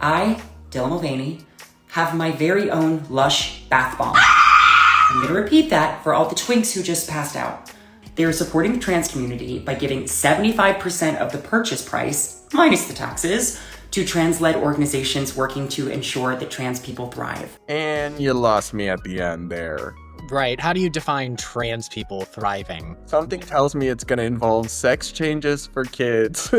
I, Dylan Mulvaney, have my very own Lush bath bomb. I'm gonna repeat that for all the twinks who just passed out. They are supporting the trans community by giving 75% of the purchase price, minus the taxes, to trans-led organizations working to ensure that trans people thrive. And you lost me at the end there. Right. How do you define trans people thriving? Something tells me it's going to involve sex changes for kids,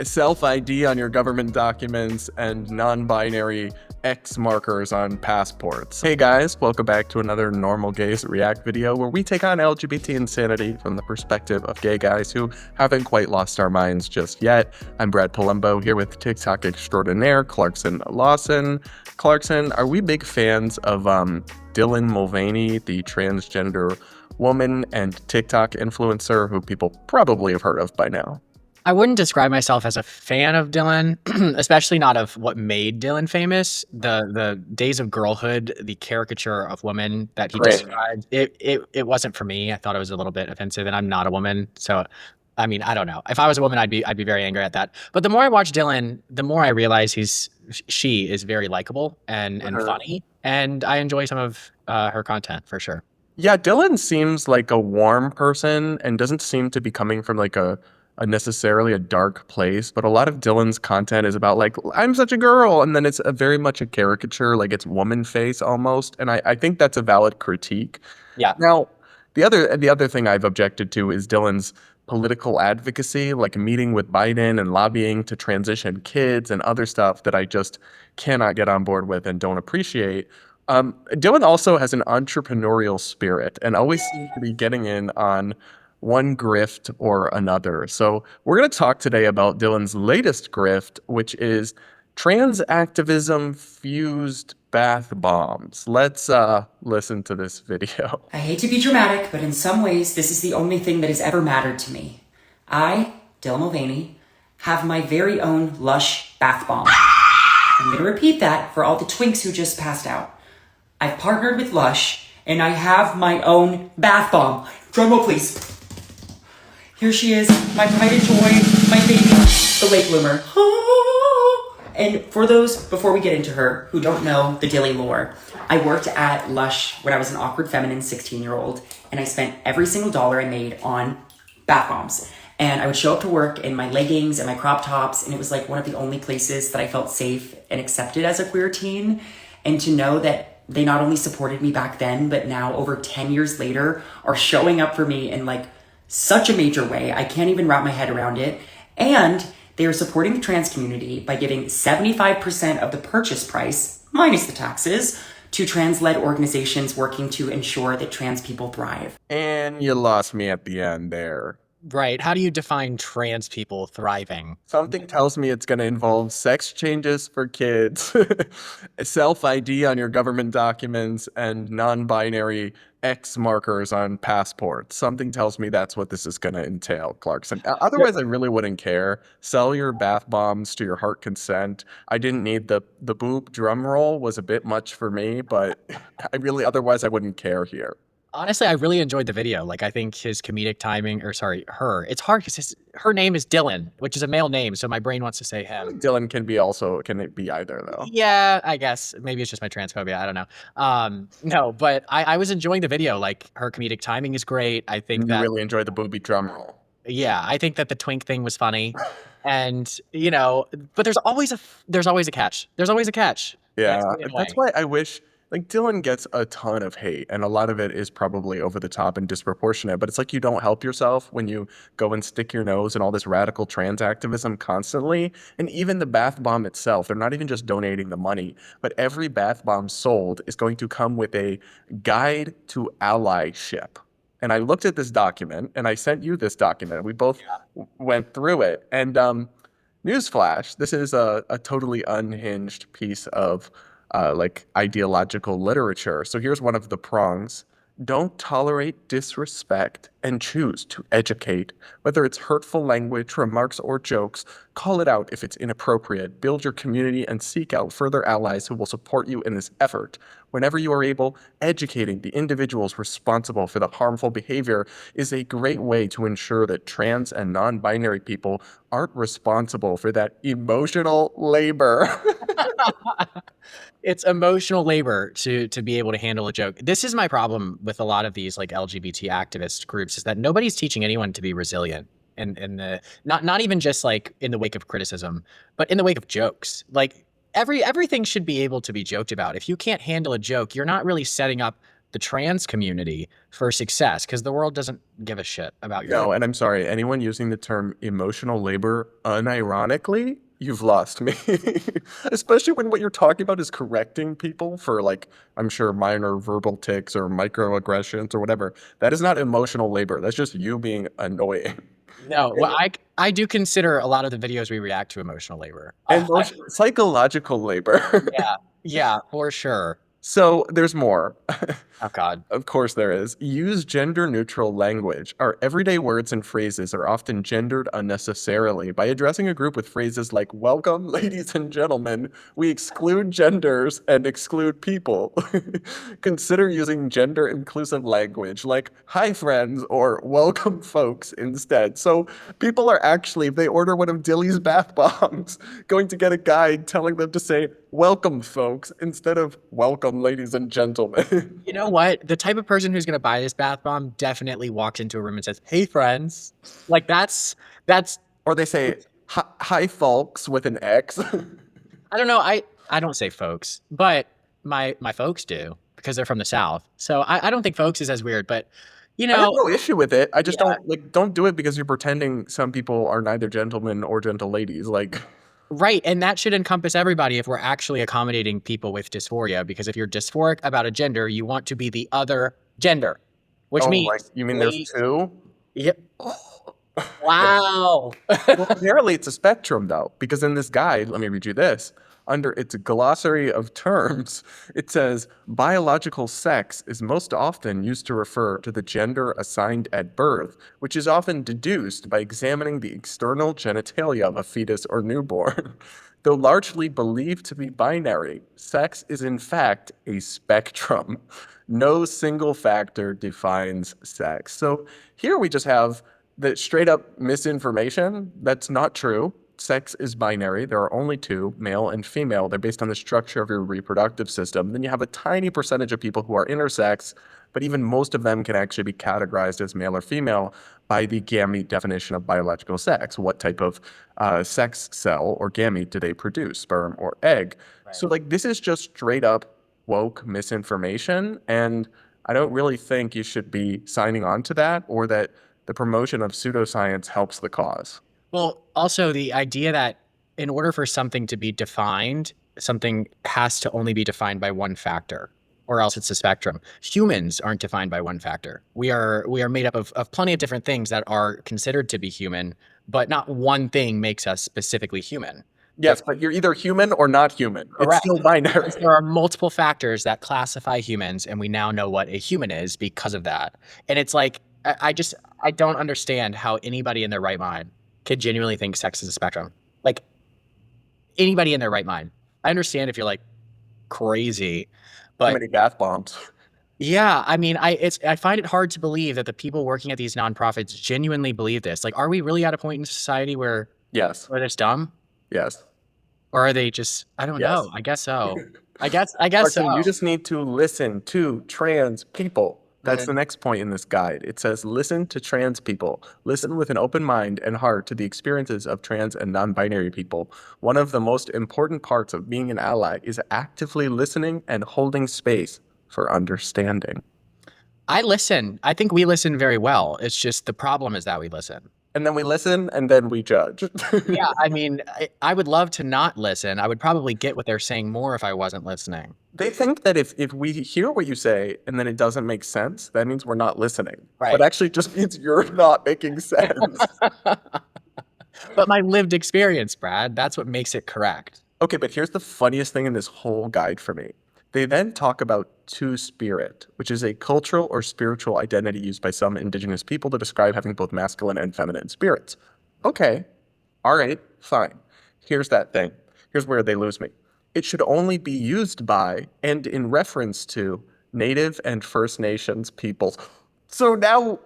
self-ID on your government documents, and non-binary X markers on passports. Hey guys, welcome back to another Normal Gays React video where we take on LGBT insanity from the perspective of gay guys who haven't quite lost our minds just yet. I'm Brad Polumbo here with TikTok extraordinaire Clarkson Lawson. Clarkson, are we big fans of Dylan Mulvaney, the transgender woman and TikTok influencer who people probably have heard of by now? I wouldn't describe myself as a fan of Dylan, especially not of what made Dylan famous. The days of girlhood, the caricature of women that he described, it wasn't for me. I thought it was a little bit offensive, and I'm not a woman, so I mean, I don't know. If I was a woman, I'd be very angry at that. But the more I watch Dylan, the more I realize she is very likable and funny, and I enjoy some of her content for sure. Yeah, Dylan seems like a warm person and doesn't seem to be coming from like a necessarily a dark place, but a lot of Dylan's content is about like, I'm such a girl, and then it's very much a caricature, like it's woman face almost, and I think that's a valid critique. Yeah. Now, the other thing I've objected to is Dylan's political advocacy, like meeting with Biden and lobbying to transition kids and other stuff that I just cannot get on board with and don't appreciate. Dylan also has an entrepreneurial spirit and always seems to be getting in on one grift or another. So we're going to talk today about Dylan's latest grift, which is trans activism fused bath bombs. Let's listen to this video. I hate to be dramatic, but in some ways, this is the only thing that has ever mattered to me. I, Dylan Mulvaney, have my very own Lush bath bomb. I'm gonna repeat that for all the twinks who just passed out. I've partnered with Lush, and I have my own bath bomb. Drum roll, please. Here she is, my pride and joy, my baby, the late bloomer. And for those, before we get into her, who don't know the Dilly lore, I worked at Lush when I was an awkward feminine 16-year-old, and I spent every single dollar I made on bath bombs. And I would show up to work in my leggings and my crop tops, and it was like one of the only places that I felt safe and accepted as a queer teen. And to know that they not only supported me back then, but now over 10 years later are showing up for me in like such a major way, I can't even wrap my head around it. And they are supporting the trans community by giving 75% of the purchase price, minus the taxes, to trans-led organizations working to ensure that trans people thrive. And you lost me at the end there. Right. How do you define trans people thriving? Something tells me it's going to involve sex changes for kids, self-ID on your government documents, and non-binary X markers on passports. Something tells me that's what this is going to entail, Clarkson. Otherwise, I really wouldn't care. Sell your bath bombs to your heart consent. I didn't need the boob drum roll was a bit much for me, but otherwise I wouldn't care here. Honestly, I really enjoyed the video. Like, I think his comedic timing, or sorry, it's hard because her name is Dylan, which is a male name, so my brain wants to say him. Dylan can it be either though? Yeah, I guess. Maybe it's just my transphobia. I don't know. No, but I was enjoying the video. Like, her comedic timing is great. I think that really enjoyed the booby drum roll. Yeah, I think that the twink thing was funny. And, you know, but there's always a catch. There's always a catch. Yeah, that's why I wish, like, Dylan gets a ton of hate, and a lot of it is probably over the top and disproportionate, but it's like you don't help yourself when you go and stick your nose in all this radical trans activism constantly. And even the bath bomb itself, they're not even just donating the money, but every bath bomb sold is going to come with a guide to allyship. And I looked at this document, and I sent you this document. We both went through it. And newsflash, this is a totally unhinged piece of like ideological literature. So here's one of the prongs. Don't tolerate disrespect and choose to educate. Whether it's hurtful language, remarks, or jokes, call it out if it's inappropriate. Build your community and seek out further allies who will support you in this effort. Whenever you are able, educating the individuals responsible for the harmful behavior is a great way to ensure that trans and non-binary people aren't responsible for that emotional labor. It's emotional labor to be able to handle a joke. This is my problem with a lot of these like LGBT activist groups, is that nobody's teaching anyone to be resilient, and the not even just like in the wake of criticism, but in the wake of jokes. Like everything should be able to be joked about. If you can't handle a joke, you're not really setting up the trans community for success, because the world doesn't give a shit about your No, and I'm sorry, anyone using the term emotional labor unironically, you've lost me. Especially when what you're talking about is correcting people for, like, I'm sure minor verbal tics or microaggressions or whatever. That is not emotional labor. That's just you being annoying. No, well, I do consider a lot of the videos we react to emotional labor. Psychological labor. Yeah, for sure. So there's more. Oh God. Of course there is. Use gender-neutral language. Our everyday words and phrases are often gendered unnecessarily. By addressing a group with phrases like, welcome, ladies and gentlemen, we exclude genders and exclude people. Consider using gender-inclusive language like, hi friends, or welcome folks instead. So people are actually, if they order one of Dilly's bath bombs, going to get a guide telling them to say, welcome folks, instead of welcome ladies and gentlemen. You know what? The type of person who's going to buy this bath bomb definitely walks into a room and says, hey friends. Like that's, Or they say, hi folks with an X. I don't know. I don't say folks, but my folks do, because they're from the South. So I don't think folks is as weird, but you I have know, no issue with it. I just don't do it because you're pretending some people are neither gentlemen or gentle ladies. Like, right. And that should encompass everybody if we're actually accommodating people with dysphoria, because if you're dysphoric about a gender, you want to be the other gender, which oh, means like, you mean there's two? Yep. Wow. Well, apparently it's a spectrum though, because in this guide, let me read you this. Under its glossary of terms, it says biological sex is most often used to refer to the gender assigned at birth, which is often deduced by examining the external genitalia of a fetus or newborn. Though largely believed to be binary, sex is in fact a spectrum. No single factor defines sex. So here we just have the straight up misinformation. That's not true. Sex is binary. There are only two, male and female. They're based on the structure of your reproductive system. Then you have a tiny percentage of people who are intersex, but even most of them can actually be categorized as male or female by the gamete definition of biological sex. What type of sex cell or gamete do they produce, sperm or egg? Right. So like this is just straight up woke misinformation, and I don't really think you should be signing on to that, or that the promotion of pseudoscience helps the cause. Well, also the idea that in order for something to be defined, something has to only be defined by one factor, or else it's a spectrum. Humans aren't defined by one factor. We are made up of plenty of different things that are considered to be human, but not one thing makes us specifically human. Yes, but you're either human or not human. Correct. It's still binary. There are multiple factors that classify humans, and we now know what a human is because of that. And it's like, I don't understand how anybody in their right mind could genuinely think sex is a spectrum. Like anybody in their right mind. I understand if you're like crazy, but How many bath bombs? yeah, I mean, I find it hard to believe that the people working at these nonprofits genuinely believe this. Like, are we really at a point in society where Yes. it's dumb? Yes. Or are they just, I don't Yes. know. I guess so. I guess Clarkson, so. you just need to listen to trans people. That's the next point in this guide. It says, listen to trans people. Listen with an open mind and heart to the experiences of trans and non-binary people. One of the most important parts of being an ally is actively listening and holding space for understanding. I listen. I think we listen very well. It's just the problem is that we listen. And then we listen and then we judge. Yeah, I mean, I would love to not listen. I would probably get what they're saying more if I wasn't listening. They think that if we hear what you say and then it doesn't make sense, that means we're not listening. Right. But actually just means you're not making sense. But my lived experience, Brad, that's what makes it correct. Okay, but here's the funniest thing in this whole guide for me. They then talk about two-spirit, which is a cultural or spiritual identity used by some indigenous people to describe having both masculine and feminine spirits. Okay, all right, fine. Here's that thing. Here's where they lose me. It should only be used by and in reference to Native and First Nations peoples. So now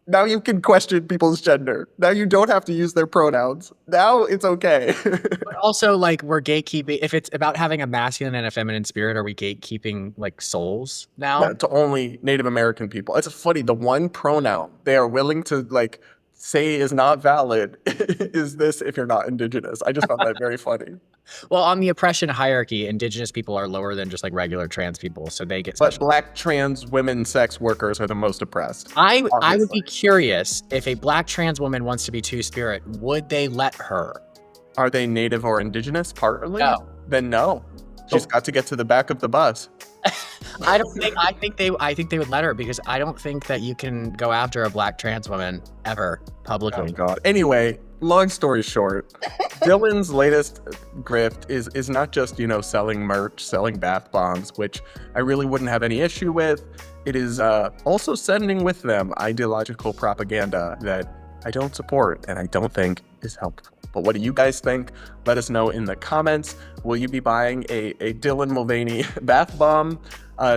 Now you can question people's gender. Now you don't have to use their pronouns. Now it's okay. But also, like, we're gatekeeping. If it's about having a masculine and a feminine spirit, are we gatekeeping like souls now? To only Native American people. It's funny. The one pronoun they are willing to like say is not valid is this if you're not indigenous. I just found that very funny. Well, on the oppression hierarchy, indigenous people are lower than just like regular trans people, so they get But special. black trans women sex workers are the most oppressed. I would obviously. be curious if a black trans woman wants to be two-spirit, would they let her? Are they Native or indigenous partly? No. Then no. She's got to get to the back of the bus. I think they would let her, because I don't think that you can go after a black trans woman ever Oh publicly. God. Anyway, long story short, Dylan's latest grift is not just, selling merch, selling bath bombs, which I really wouldn't have any issue with. It is also sending with them ideological propaganda that I don't support and I don't think is helpful. But what do you guys think? Let us know in the comments. Will you be buying a Dylan Mulvaney bath bomb?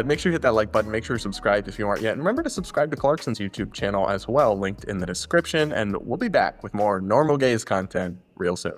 Make sure you hit that like button. Make sure you're subscribed if you aren't yet. And remember to subscribe to Clarkson's YouTube channel as well, linked in the description. And we'll be back with more normal gays content real soon.